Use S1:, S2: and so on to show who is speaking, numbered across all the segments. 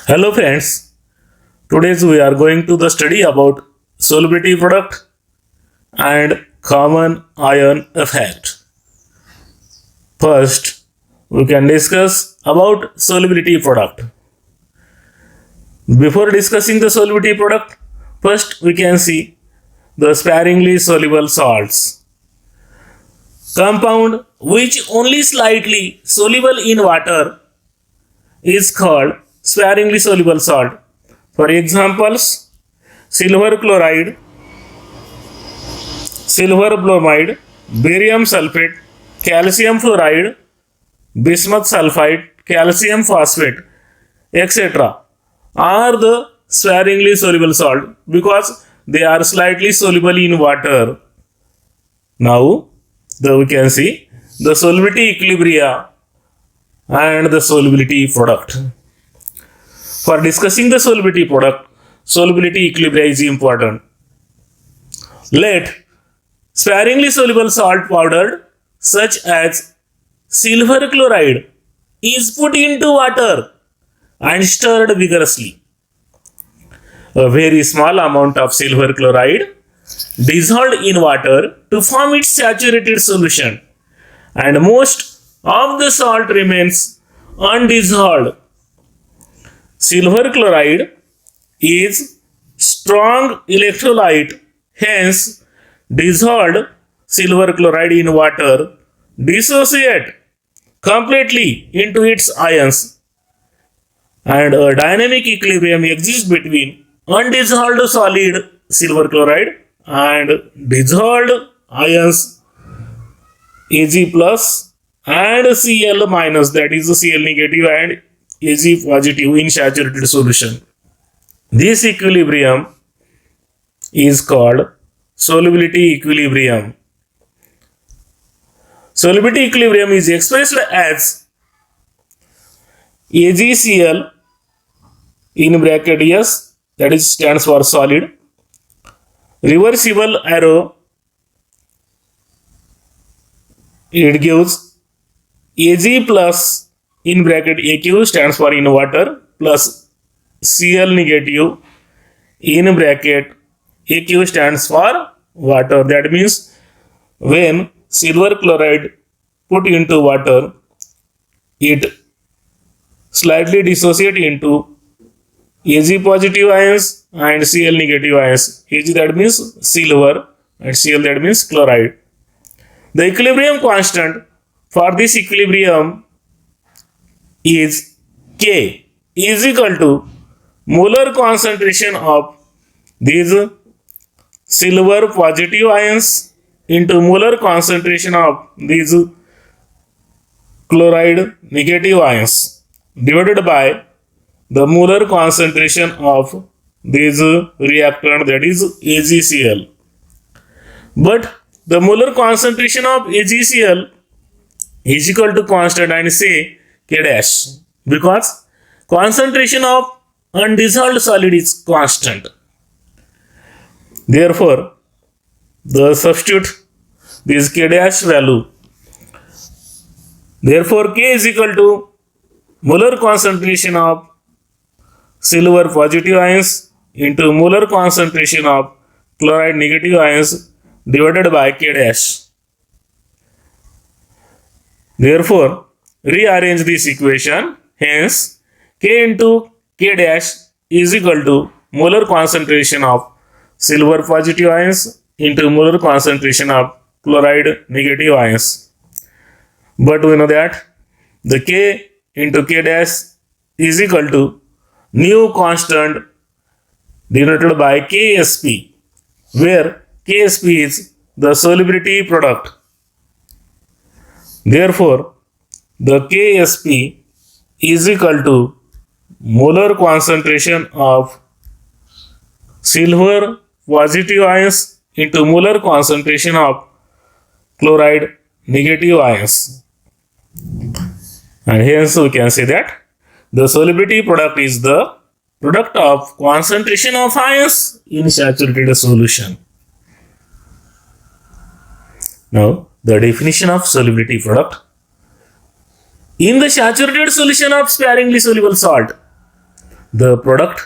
S1: Hello friends, today we are going to the study about solubility product and common ion effect. First, we can discuss about solubility product. Before discussing the solubility product, first we can see the sparingly soluble salts. Compound which only slightly soluble in water is called sparingly soluble salt. For examples, silver chloride, silver bromide, barium sulfate, calcium fluoride, bismuth sulfide, calcium phosphate, etc. are the sparingly soluble salt because they are slightly soluble in water. Now, we can see the solubility equilibria and the solubility product. For discussing the solubility product, solubility equilibria is important. Let sparingly soluble salt powdered such as silver chloride is put into water and stirred vigorously. A very small amount of silver chloride dissolved in water to form its saturated solution, and most of the salt remains undissolved. Silver chloride is strong electrolyte, hence dissolved silver chloride in water dissociate completely into its ions, and a dynamic equilibrium exists between undissolved solid silver chloride and dissolved ions Ag plus and Cl minus, that is Cl negative and Ag positive in saturated solution. This equilibrium is called solubility equilibrium. Solubility equilibrium is expressed as AgCl in bracket S, that is stands for solid, reversible arrow, it gives Ag plus in bracket AQ stands for in water plus Cl negative in bracket AQ stands for water. That means when silver chloride put into water, it slightly dissociate into Ag positive ions and Cl negative ions. Ag that means silver and Cl that means chloride. The equilibrium constant for this equilibrium is K is equal to molar concentration of these silver positive ions into molar concentration of these chloride negative ions divided by the molar concentration of these reactant, that is AgCl. But the molar concentration of AgCl is equal to constant and say K dash because concentration of undissolved solid is constant. Therefore, the substitute this K dash value. Therefore, K is equal to molar concentration of silver positive ions into molar concentration of chloride negative ions divided by K dash. Therefore, rearrange this equation. Hence, K into K dash is equal to molar concentration of silver positive ions into molar concentration of chloride negative ions. But we know that the K into K dash is equal to new constant denoted by Ksp, where Ksp is the solubility product. Therefore, the Ksp is equal to molar concentration of silver positive ions into molar concentration of chloride negative ions. And hence we can say that the solubility product is the product of concentration of ions in saturated solution. Now, the definition of solubility product. In the saturated solution of sparingly soluble salt, the product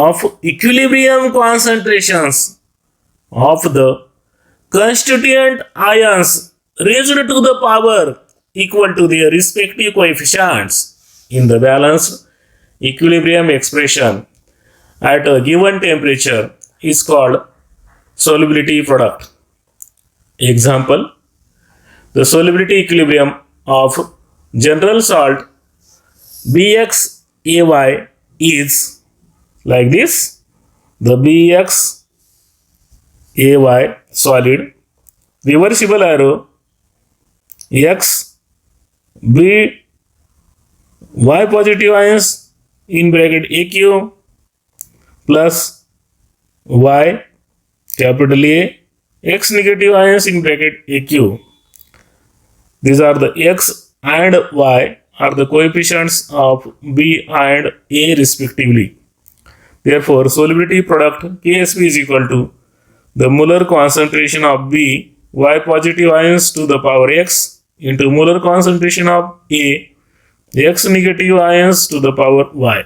S1: of equilibrium concentrations of the constituent ions raised to the power equal to their respective coefficients in the balanced equilibrium expression at a given temperature is called solubility product. Example: the solubility equilibrium of general salt BXAY is like this. The BXAY solid, reversible arrow, X B Y positive ions in bracket AQ plus Y capital A X negative ions in bracket AQ. These are the X and Y are the coefficients of B and A respectively. Therefore, solubility product KSP is equal to the molar concentration of B Y positive ions to the power X into molar concentration of A X negative ions to the power Y.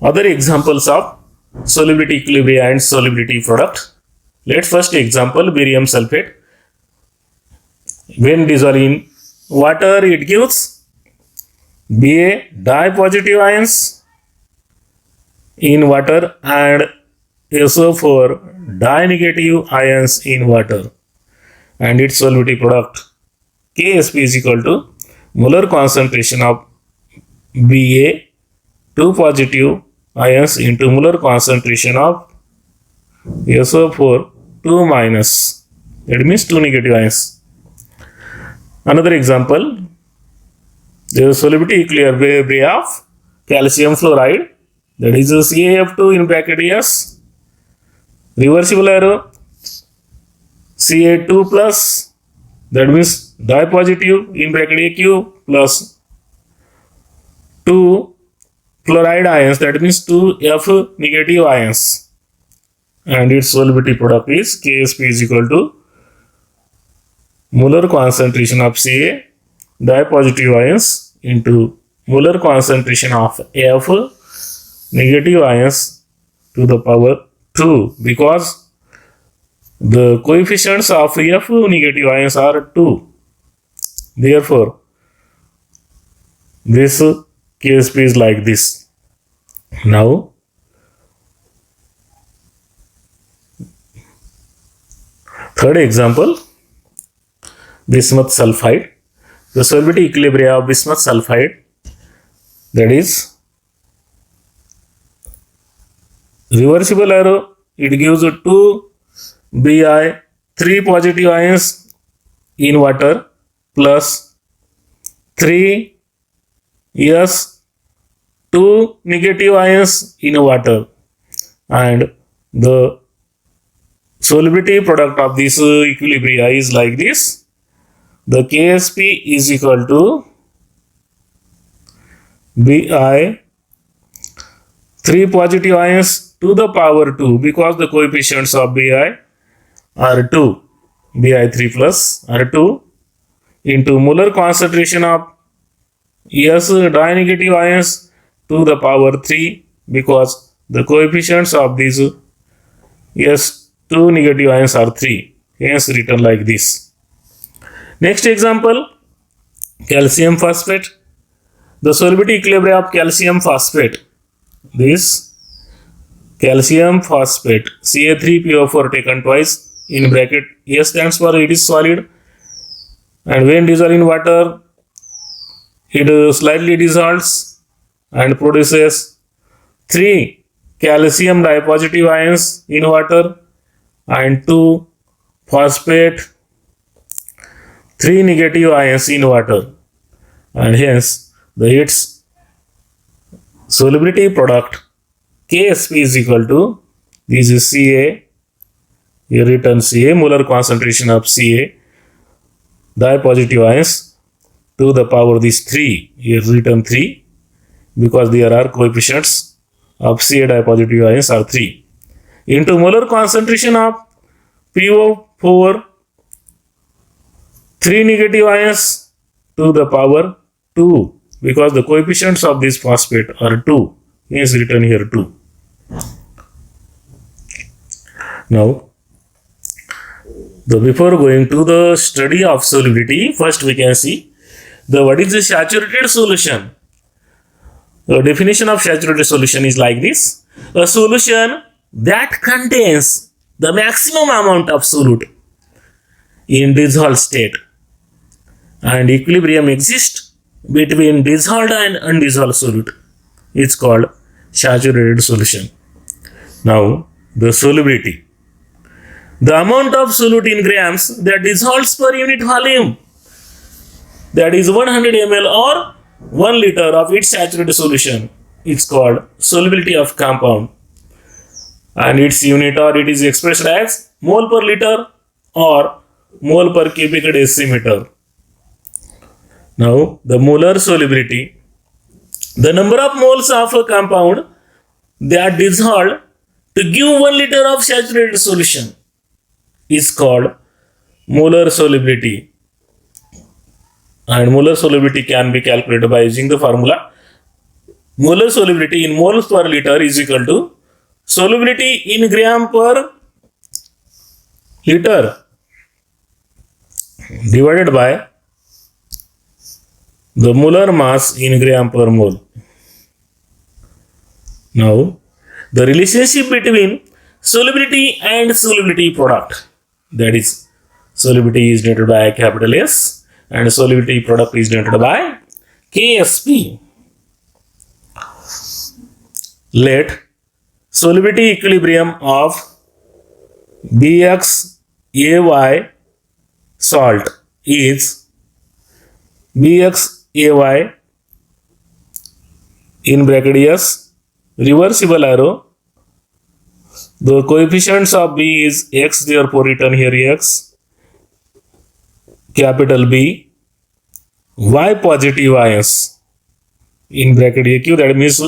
S1: Other examples of solubility equilibrium and solubility product. Let's first example barium sulfate. When dissolved in water, it gives Ba di positive ions in water and SO4 di negative ions in water, and its solubility product KSP is equal to molar concentration of Ba 2 positive ions into molar concentration of SO4 2 minus, that means 2 negative ions. Another example, the solubility equilibrium of calcium fluoride, that is CaF2 in bracket S, reversible arrow, Ca2 plus, that means di positive in bracket AQ plus 2 fluoride ions, that means 2 F negative ions, and its solubility product is KSP is equal to molar concentration of Ca di positive ions into molar concentration of F negative ions to the power 2, because the coefficients of F negative ions are 2. Therefore, this KSP is like this. Now, third example, bismuth sulfide. The solubility equilibrium of bismuth sulfide, that is reversible arrow, it gives 2 Bi 3 positive ions in water plus 3 S 2 negative ions in water, and the solubility product of this equilibrium is like this. The KSP is equal to Bi 3 positive ions to the power 2, because the coefficients of Bi are 2, Bi 3 plus are 2 into molar concentration of S di negative ions to the power 3, because the coefficients of these S2 negative ions are 3, hence written like this. Next example, calcium phosphate. The solubility equilibrium of calcium phosphate. This calcium phosphate Ca3PO4 taken twice in bracket A stands for it is solid, and when dissolved in water, it slightly dissolves and produces 3 calcium dipositive ions in water and 2 phosphate 3 negative ions in water, and hence its solubility product KSP is equal to, this is Ca, here written Ca, molar concentration of Ca dipositive ions to the power this 3, here written 3, because there are coefficients of Ca dipositive ions are 3, into molar concentration of PO4 3 negative ions to the power 2 because the coefficients of this phosphate are 2. Is written here 2. Now, before going to the study of solubility, first we can see what is the saturated solution. The definition of saturated solution is like this: a solution that contains the maximum amount of solute in dissolved state and equilibrium exists between dissolved and undissolved solute. It's called saturated solution. Now, the solubility. The amount of solute in grams that dissolves per unit volume, that is 100 ml or 1 liter of its saturated solution, it's called solubility of compound, and its unit or it is expressed as mole per liter or mole per cubic decimeter. Now, the molar solubility. The number of moles of a compound that dissolved to give 1 liter of saturated solution is called molar solubility. And molar solubility can be calculated by using the formula. Molar solubility in moles per liter is equal to solubility in gram per liter divided by the molar mass in gram per mole. Now, the relationship between solubility and solubility product, that is, solubility is denoted by capital S and solubility product is denoted by KSP. Let solubility equilibrium of BXAY salt is BXAY in bracket S, reversible arrow. The coefficients of B is X, therefore written here X, capital B, Y positive ions in bracket AQ, that means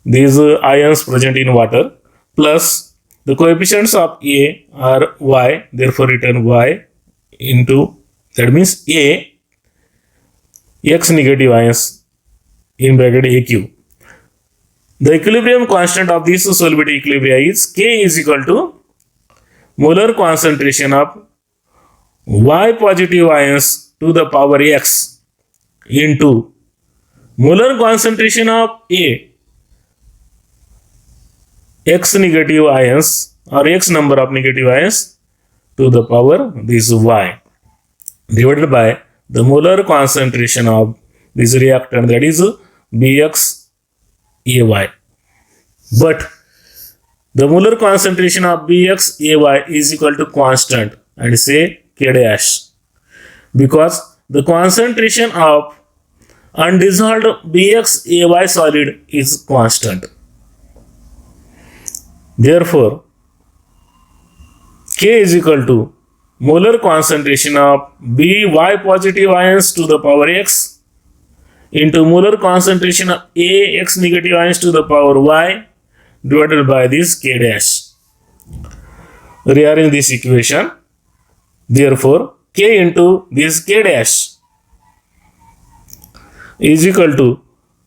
S1: these ions present in water, plus the coefficients of A are Y, therefore written Y into, that means A, X negative ions in bracket AQ. The equilibrium constant of this solubility equilibria is K is equal to molar concentration of Y positive ions to the power X into molar concentration of A, X negative ions or X number of negative ions to the power this Y divided by the molar concentration of this reactant, that is BXAY. But the molar concentration of BXAY is equal to constant and say K dash, because the concentration of undissolved BXAY solid is constant. Therefore, K is equal to molar concentration of By positive ions to the power X into molar concentration of Ax negative ions to the power Y divided by this K dash. Rearrange this equation. Therefore, K into this K dash is equal to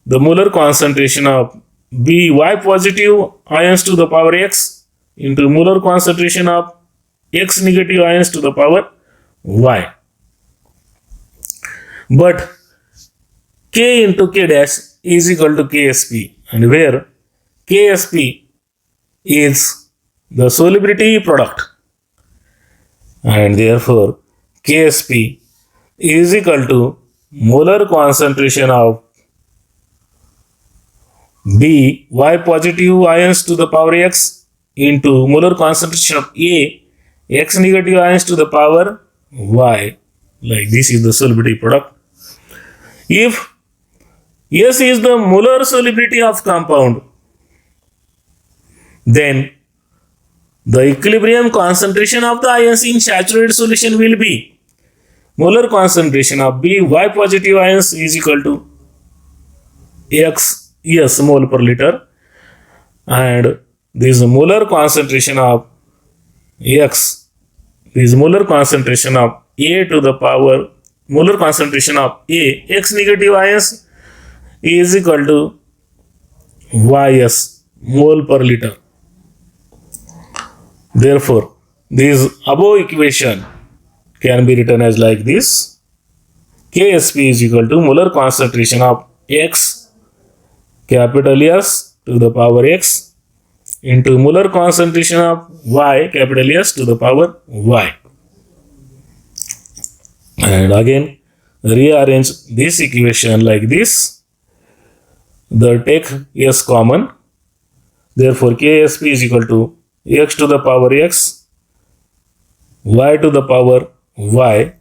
S1: the molar concentration of By positive ions to the power X into molar concentration of X negative ions to the power Y. But K into K dash is equal to KSP, and where KSP is the solubility product, and therefore KSP is equal to molar concentration of By positive ions to the power X into molar concentration of X negative ions to the power Y. Like this is the solubility product. If S is the molar solubility of compound, then the equilibrium concentration of the ions in saturated solution will be molar concentration of By positive ions is equal to X mole per liter, and this molar concentration of X, this molar concentration of A to the power molar concentration of A, X negative ions is equal to Ys, mole per liter. Therefore, this above equation can be written as like this. Ksp is equal to molar concentration of X, capital S to the power X, into molar concentration of Y, capital S to the power Y. And again, rearrange this equation like this. The take S common. Therefore, Ksp is equal to X to the power X, Y to the power Y,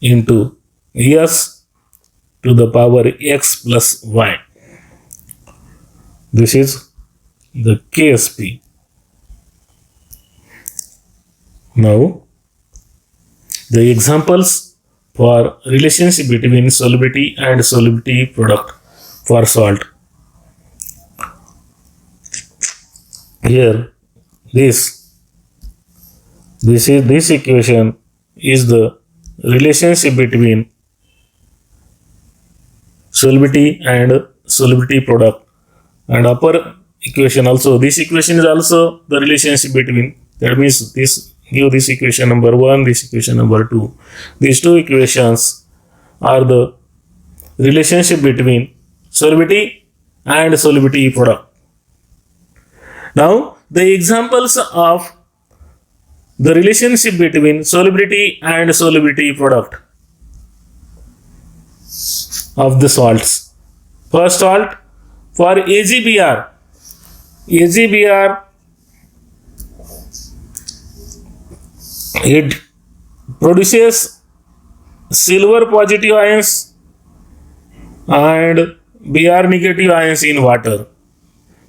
S1: into S to the power X plus Y. This is the Ksp. Now, the examples for relationship between solubility and solubility product for salt. Here, this equation is the relationship between solubility and solubility product, and upper equation also. This equation is also the relationship between. That means this give this equation number 1, this equation number 2. These two equations are the relationship between solubility and solubility product. Now, the examples of the relationship between solubility and solubility product of the salts. First salt, for AgBr. AgBr, it produces silver positive ions and Br negative ions in water.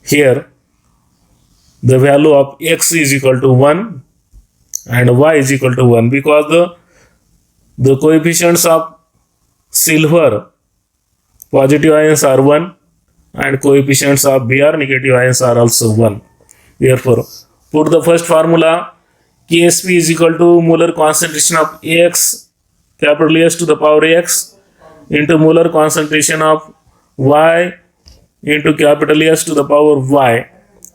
S1: Here, the value of X is equal to 1 and Y is equal to 1 because the coefficients of silver positive ions are 1 and coefficients of Br negative ions are also 1. Therefore, put the first formula, Ksp is equal to molar concentration of X, capital S to the power X, into molar concentration of Y into capital S to the power Y.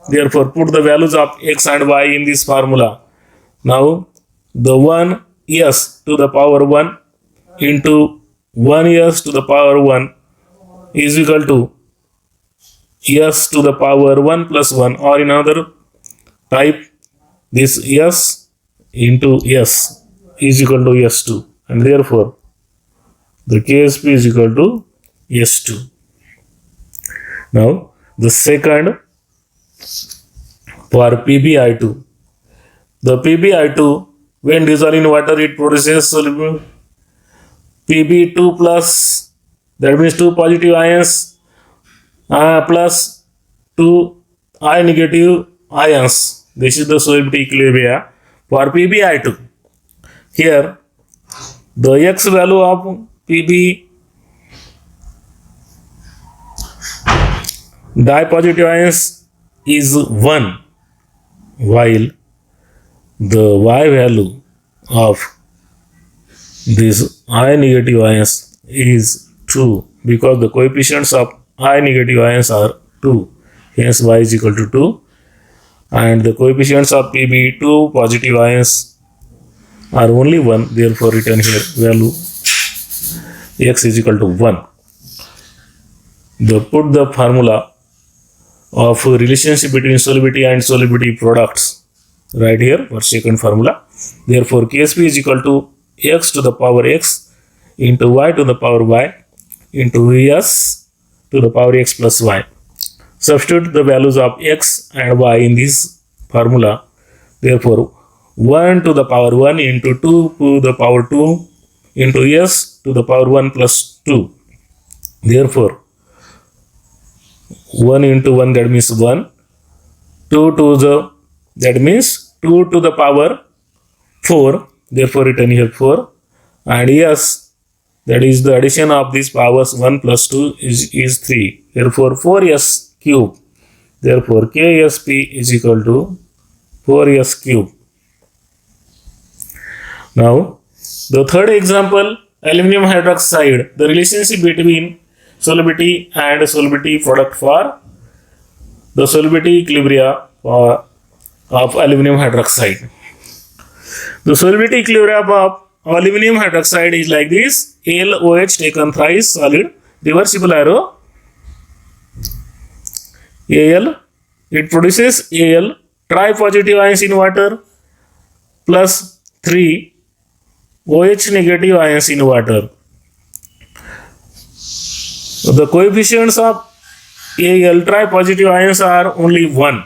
S1: Therefore, put the values of X and Y in this formula. Now, the 1 S to the power 1 into 1 S to the power 1 is equal to S to the power 1 plus 1, or in other type, this S into S is equal to S2, and therefore the Ksp is equal to S2. Now, the second, for PbI2. The PbI2, when dissolved in water, it produces soluble Pb2 plus, that means 2 positive ions plus 2 I negative ions. This is the solubility equilibrium for PbI2. Here, the X value of Pb dipositive ions is 1, while the Y value of this I negative ions is 2, because the coefficients of I negative ions are 2. Hence, Y is equal to 2. And the coefficients of Pb2 positive ions are only 1. Therefore, written here value X is equal to 1. Put the formula of relationship between solubility and solubility products right here for second formula. Therefore, Ksp is equal to X to the power X into Y to the power Y into S to the power X plus Y. Substitute the values of X and Y in this formula. Therefore, 1 to the power 1 into 2 to the power 2 into S to the power 1 plus 2. Therefore, 1 into 1, that means 1. 2 to the, that means 2 to the power 4. Therefore, written here 4. And S, that is the addition of these powers 1 plus 2 is 3. Therefore, 4S cube. Therefore, Ksp is equal to 4S cube. Now, The third example, aluminum hydroxide, the relationship between solubility and solubility product for the solubility equilibrium of aluminum hydroxide. The solubility equilibrium of aluminum hydroxide is like this: AlOH taken thrice solid, reversible arrow, Al, it produces Al tri-positive ions in water plus 3 OH negative ions in water. The coefficients of Al tri-positive ions are only 1.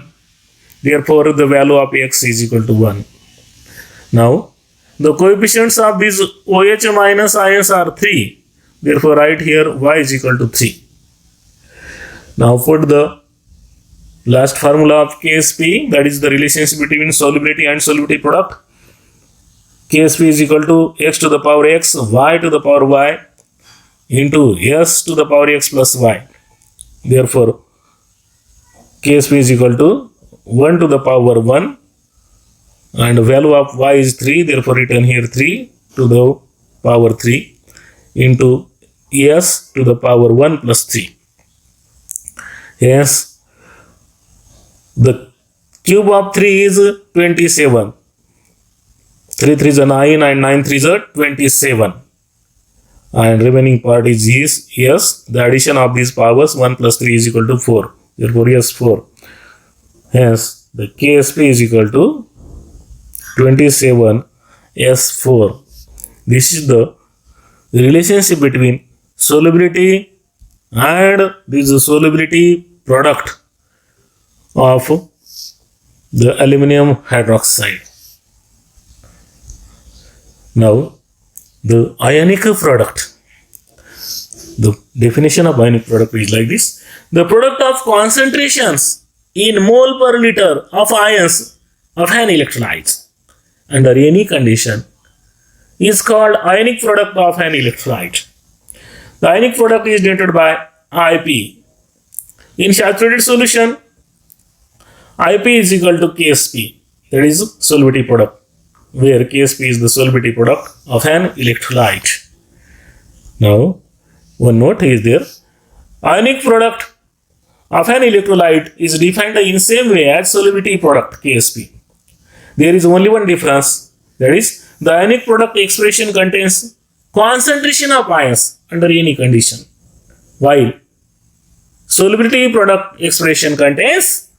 S1: Therefore, the value of X is equal to 1. Now, the coefficients of these OH minus ions are 3. Therefore, write here Y is equal to 3. Now, put the last formula of KSP, that is the relationship between solubility and solubility product. KSP is equal to X to the power X, Y to the power Y into S to the power X plus Y. Therefore, KSP is equal to 1 to the power 1 and the value of Y is 3. Therefore, written here 3 to the power 3 into S to the power 1 plus 3. Hence, the cube of 3 is 27. 3 3 is 9 and 9 3 is 27. And remaining part is yes. The addition of these powers 1 plus 3 is equal to 4. Therefore, yes 4. Hence, the KSP is equal to 27 S4. This is the relationship between solubility and this solubility product of the aluminum hydroxide. Now, the ionic product. The definition of ionic product is like this: the product of concentrations in mole per liter of ions of an electrolyte under any condition is called ionic product of an electrolyte. The ionic product is denoted by IP. In saturated solution, IP is equal to KSP, that is solubility product, where KSP is the solubility product of an electrolyte. Now, one note is there: ionic product of an electrolyte is defined in same way as solubility product KSP. There is only one difference, that is the ionic product expression contains concentration of ions under any condition, while solubility product expression contains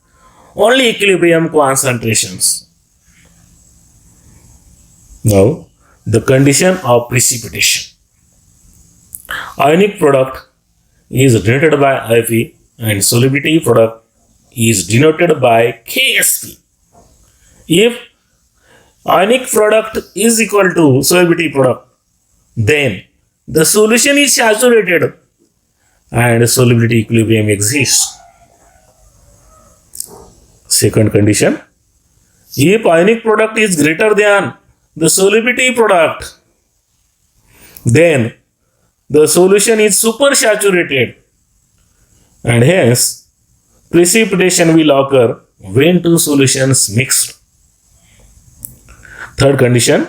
S1: only equilibrium concentrations. Now, the condition of precipitation. Ionic product is denoted by IP and solubility product is denoted by KSP. If ionic product is equal to solubility product, then the solution is saturated and solubility equilibrium exists. Second condition, if ionic product is greater than the solubility product, then the solution is supersaturated and hence precipitation will occur when two solutions mixed. Third condition,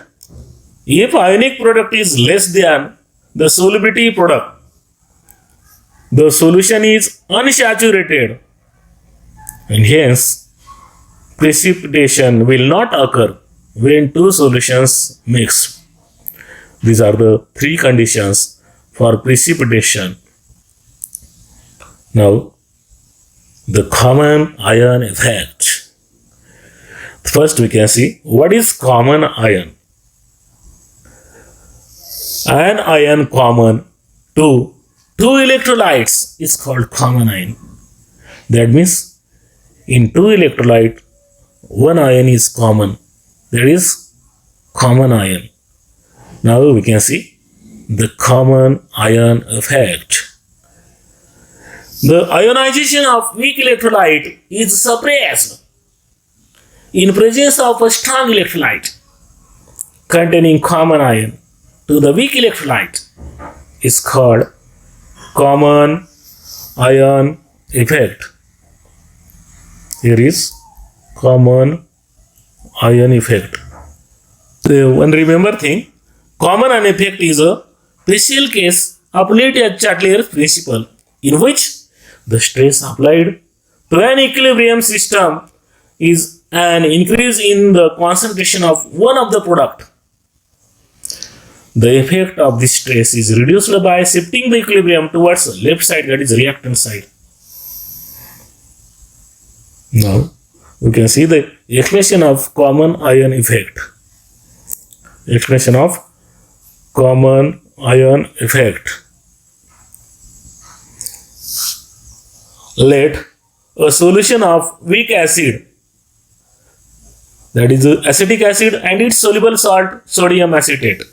S1: if ionic product is less than the solubility product, the solution is unsaturated and hence precipitation will not occur when two solutions mix. These are the three conditions for precipitation. Now, the common ion effect. First, we can see what is common ion. An ion common to two electrolytes is called common ion. That means in two electrolyte, one ion is common. There is common ion. Now we can see the common ion effect. The ionization of weak electrolyte is suppressed in presence of a strong electrolyte containing common ion to the weak electrolyte is called common ion effect. Here is common ion effect. So one remember thing, Common ion effect is a special case of Lee-Chatelier principle in which the stress applied to an equilibrium system is an increase in the concentration of one of the product. The effect of this stress is reduced by shifting the equilibrium towards the left side, that is reactant side. Now we can see the expression of common ion effect. Expression of common ion effect. Let a solution of weak acid, that is acetic acid, and its soluble salt sodium acetate.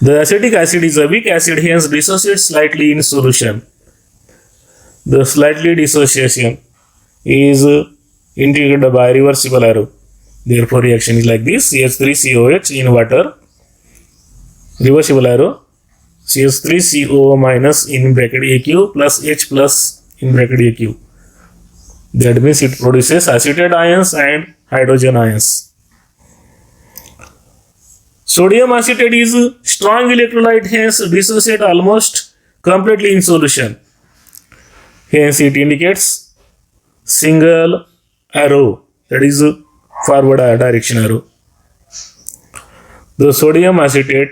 S1: The acetic acid is a weak acid, hence dissociates slightly in solution. The slightly dissociation is indicated by reversible arrow. Therefore, reaction is like this: CH3COH in water, reversible arrow, CH3CO minus in bracket AQ plus H plus in bracket AQ. That means it produces acetate ions and hydrogen ions. Sodium acetate is strong electrolyte, hence dissociate almost completely in solution. Hence it indicates single arrow, that is forward direction arrow. The sodium acetate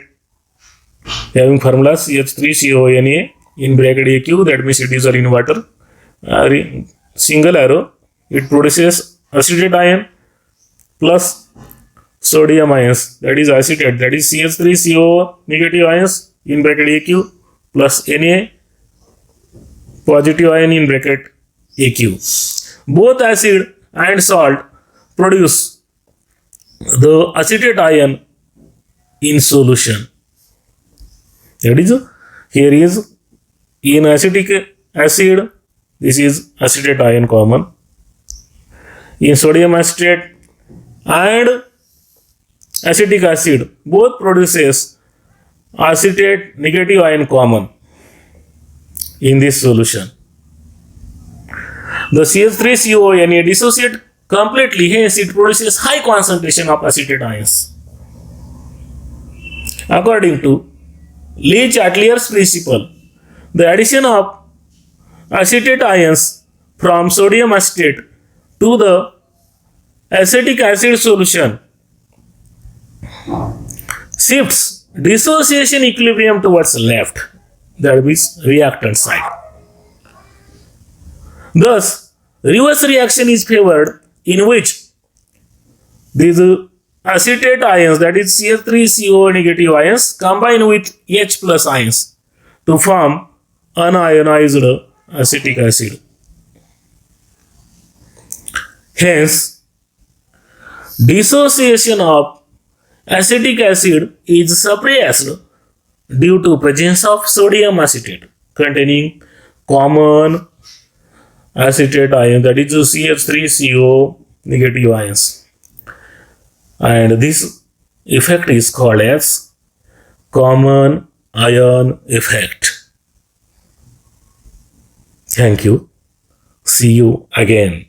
S1: having formula CH3CONA in bracket AQ, that means it is in water. Single arrow, it produces acetate ion plus sodium ions, that is acetate, that is CH3CO negative ions in bracket AQ plus Na positive ion in bracket AQ. Both acid and salt produce the acetate ion in solution. That is, here is in acetic acid, this is acetate ion common. In sodium acetate and acetic acid, both produces acetate negative ion common in this solution. The CH3CONA dissociate completely, hence it produces high concentration of acetate ions. According to Lee-Chatelier's principle, the addition of acetate ions from sodium acetate to the acetic acid solution shifts dissociation equilibrium towards left, that means reactant side. Thus, reverse reaction is favored in which these acetate ions, that is CH3CO negative ions, combine with H plus ions to form unionized acetic acid. Hence, dissociation of acetic acid is suppressed due to presence of sodium acetate containing common acetate ion, that is CH3CO negative ions. And this effect is called as common ion effect. Thank you. See you again.